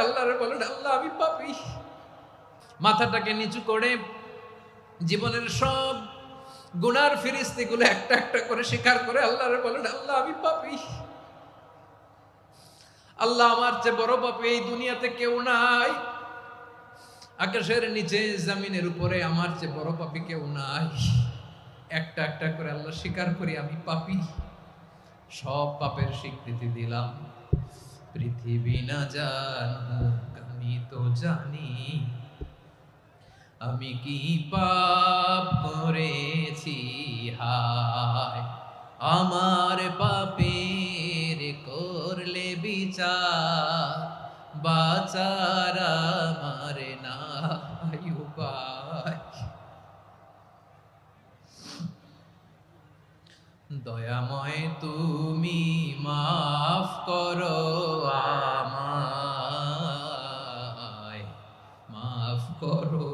আল্লাহরে বলেন, আল্লাহ আমি পাপী। মাথাটাকে নিচু করে জীবনের সব গুনার ফিরিস্তিগুলো একটা একটা করে স্বীকার করে আল্লাহরে বলেন, আল্লাহ আমি পাপী। আল্লাহ আমার চেয়ে বড় পাপী এই দুনিয়াতে কেউ নাই। আকাশের নিচে জমিনের উপরে আমার চেয়ে বড় পাপী কেউ নাই। একটা একটা করে আল্লাহ স্বীকার করি আমি পাপী। সব পাপের স্বীকৃতি দিলাম। পৃথিবী না জানুক আমি তো জানি আমি কি পাপ করেছি। হায় আমার পাপের করলে বিচার, বাঁচার আমার নাই উপায়। দয়াময় তুমি মাফ করো আমায়, মাফ করো।